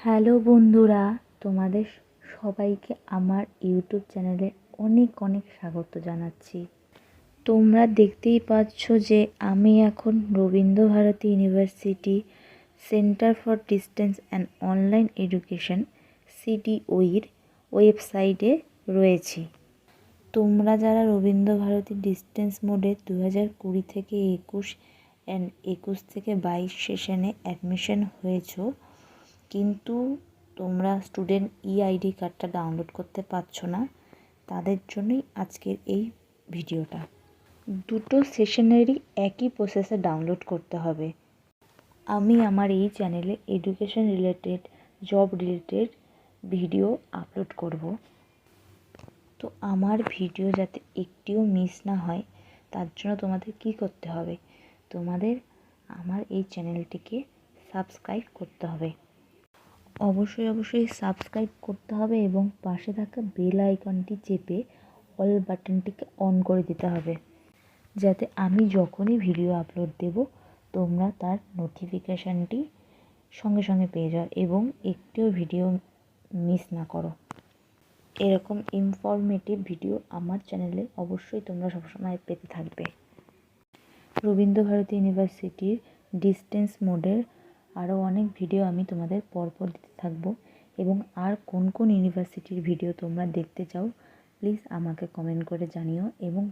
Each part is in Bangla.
হ্যালো বন্ধুরা, তোমাদের সবাইকে আমার ইউটিউব চ্যানেলে অনেক অনেক স্বাগত জানাচ্ছি। তোমরা দেখতেই পাচ্ছ যে আমি এখন Rabindra Bharati university centre for distance and online education CDOEর ওয়েবসাইটে রয়েছি। তোমরা যারা রবীন্দ্র ভারতী ডিস্টেন্স মোডে 2020 থেকে 21 থেকে 22 সেশনে অ্যাডমিশন হয়েছো, কিন্তু তোমরা স্টুডেন্ট EID কার্ডটা ডাউনলোড করতে পারছো না, তাদের জন্যই আজকের এই ভিডিওটা। দুটো সেশনেরই একই প্রসেসে ডাউনলোড করতে হবে। আমি আমার এই চ্যানেলে education related, job related video upload করব। তো আমার ভিডিও যাতে একটিও মিস না হয়, তার জন্য তোমাদের কি করতে হবে? তোমাদের আমার এই চ্যানেলটিকে সাবস্ক্রাইব করতে হবে। অবশ্যই সাবস্ক্রাইব করতে হবে এবং পাশে থাকা বেল আইকনটি চেপে অল বাটনটিকে অন করে দিতে হবে, যাতে আমি যখনই ভিডিও আপলোড দেব তোমরা তার নোটিফিকেশানটি সঙ্গে সঙ্গে পেয়ে যাও এবং একটিও ভিডিও মিস না করো। এরকম ইনফরমেটিভ ভিডিও আমার চ্যানেলে অবশ্যই তোমরা সবসময় পেতে থাকবে। রবীন্দ্র ভারতী ইউনিভার্সিটির ডিস্টেন্স মোডের আরও অনেক ভিডিও আমি তোমাদের পরপর দিতে থাকবো, এবং আর কোন কোন ইউনিভার্সিটির ভিডিও তোমরা দেখতে চাও প্লিজ আমাকে কমেন্ট করে জানিও, এবং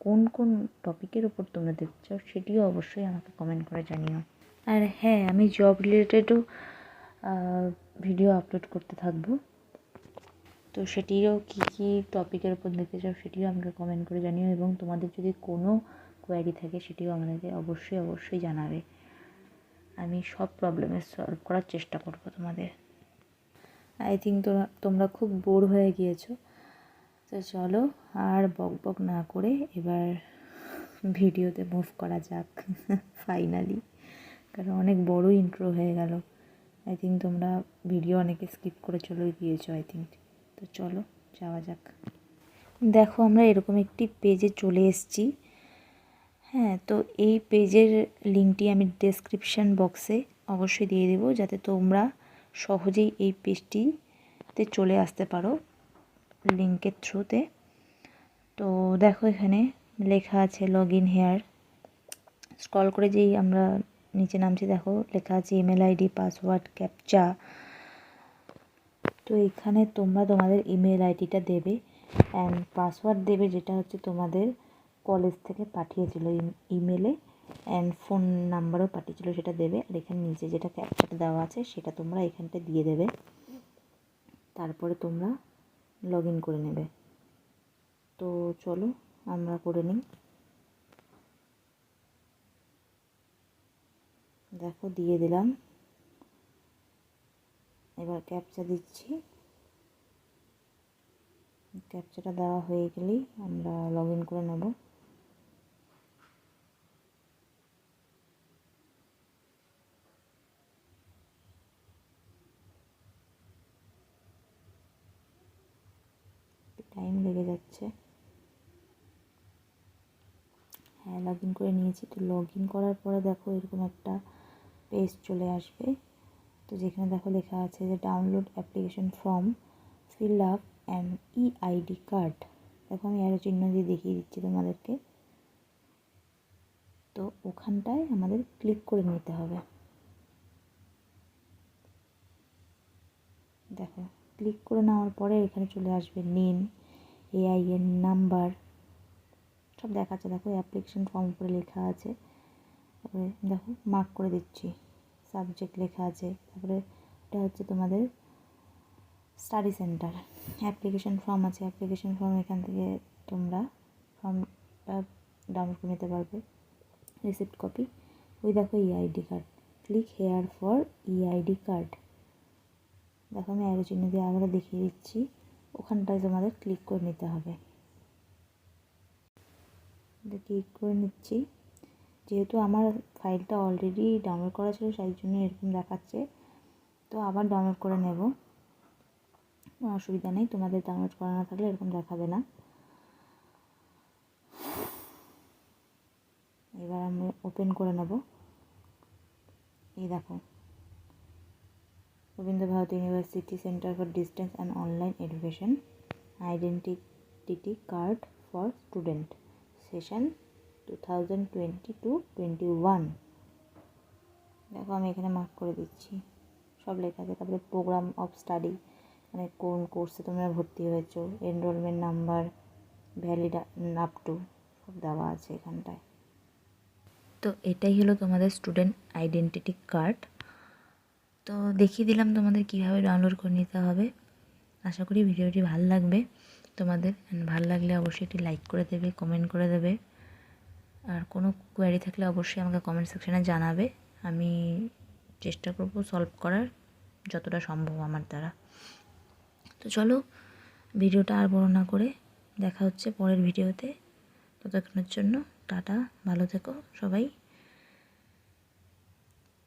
কোন কোন টপিকের ওপর তোমরা দেখতে চাও সেটিও অবশ্যই আমাকে কমেন্ট করে জানিও। আর হ্যাঁ, আমি জব রিলেটেডও ভিডিও আপলোড করতে থাকবো, তো সেটিও কী কী টপিকের ওপর দেখতে চাও সেটিও আমাকে কমেন্ট করে জানিও, এবং তোমাদের যদি কোনো কোয়ারি থাকে সেটিও আমাদেরকে অবশ্যই জানাবে। আমি সব প্রবলেমের সলভ করার চেষ্টা করব তোমাদের। আই থিঙ্ক তোমরা খুব বোর হয়ে গিয়েছো, তো চলো আর বক না করে এবার ভিডিওতে মুভ করা যাক ফাইনালি, কারণ অনেক বড় ইন্ট্রো হয়ে গেল। আই থিঙ্ক তোমরা ভিডিও অনেকে স্কিপ করে চলে গিয়েছো আই থিঙ্ক। তো চলো যাওয়া যাক। দেখো, আমরা এরকম একটি পেজে চলে এসেছি। হ্যাঁ, তো এই পেজের লিঙ্কটি আমি ডেসক্রিপশান বক্সে অবশ্যই দিয়ে দেবো, যাতে তোমরা সহজেই এই পেজটিতে চলে আসতে পারো লিঙ্কের থ্রুতে। তো দেখো, এখানে লেখা আছে লগ ইন হেয়ার। স্ক্রল করে যেই আমরা নিচে নামছি, দেখো লেখা আছে ইমেল আইডি, পাসওয়ার্ড, ক্যাপচা। তো এখানে তোমরা তোমাদের ইমেল আইডিটা দেবে অ্যান্ড পাসওয়ার্ড দেবে, যেটা হচ্ছে তোমাদের কলেজ থেকে পাঠিয়েছিল ইমেলে, অ্যান্ড ফোন নাম্বারও পাঠিয়েছিল সেটা দেবে। আর এখানে নিচে যেটা ক্যাপচাটা দেওয়া আছে সেটা তোমরা এখানটা দিয়ে দেবে। তারপরে তোমরা লগ ইন করে নেবে। তো চলো আমরা করে নিই। দেখো, দিয়ে দিলাম। এবার ক্যাপচা দিচ্ছি। ক্যাপচাটা দেওয়া হয়ে গেলেই আমরা লগ ইন করে নেব। টাইম লেগে যাচ্ছে। হ্যাঁ, লগ ইন করে নিয়েছি। তো লগ ইন করার পরে দেখো এরকম একটা পেজ চলে আসবে। তো যেখানে দেখো লেখা আছে যে download application form, fill up and EID card. দেখো আমি অ্যারো চিহ্ন দিয়ে দেখিয়ে দিচ্ছি তোমাদেরকে। তো ওখানটায় আমাদের ক্লিক করে নিতে হবে। দেখো, ক্লিক করে নেওয়ার পরে এখানে চলে আসবে নেম, AIN নাম্বার, সব দেখাচ্ছে। দেখো অ্যাপ্লিকেশন ফর্ম উপরে লেখা আছে। তারপরে দেখো মার্ক করে দিচ্ছি, সাবজেক্ট লেখা আছে। তারপরে এটা হচ্ছে তোমাদের স্টাডি সেন্টার। অ্যাপ্লিকেশন ফর্ম আছে, অ্যাপ্লিকেশন ফর্ম এখান থেকে তোমরা ফর্মটা ডাউনলোড করে নিতে পারবে। Receipt copy. ওই দেখো EID card, click here for EID card. দেখো আমি অ্যারো চিহ্ন দিয়ে আবার দেখিয়ে দিচ্ছি, ওখানটায় তোমাদের ক্লিক করে নিতে হবে। ক্লিক করে নিচ্ছি। যেহেতু আমার ফাইলটা অলরেডি ডাউনলোড করা ছিল সেই জন্য এরকম দেখাচ্ছে, তো আবার ডাউনলোড করে নেব। কোনো অসুবিধা নেই, তোমাদের ডাউনলোড করা না থাকলে এরকম দেখাবে না। এবার আমি ওপেন করে নেব। এই দেখো Rabindra Bharati University Center for Distance and Online Education, Identity Card for Student, Session 2020-21। দেখো আমি এখানে মার্ক করে দিচ্ছি, সব লেখা আছে। তারপরে প্রোগ্রাম অফ স্টাডি, মানে কোন কোর্সে তোমরা ভর্তি হয়েছো, enrolment number, valid up to, সব দেওয়া আছে এখানটায়। তো এটাই হলো তোমাদের স্টুডেন্ট আইডেন্টিটি কার্ড। তো দেখিয়ে দিলাম তোমাদের কীভাবে ডাউনলোড করে নিতে হবে। আশা করি ভিডিওটি ভালো লাগবে তোমাদের। ভালো লাগলে অবশ্যই একটি লাইক করে দেবে, কমেন্ট করে দেবে। আর কোনো কোয়ারি থাকলে অবশ্যই আমাকে কমেন্ট সেকশানে জানাবে। আমি চেষ্টা করব সলভ করার যতটা সম্ভব আমার দ্বারা। তো চলো ভিডিওটা আর বড় না করে দেখা হচ্ছে পরের ভিডিওতে। ততক্ষণের জন্য টাটা, ভালো থেকো সবাই।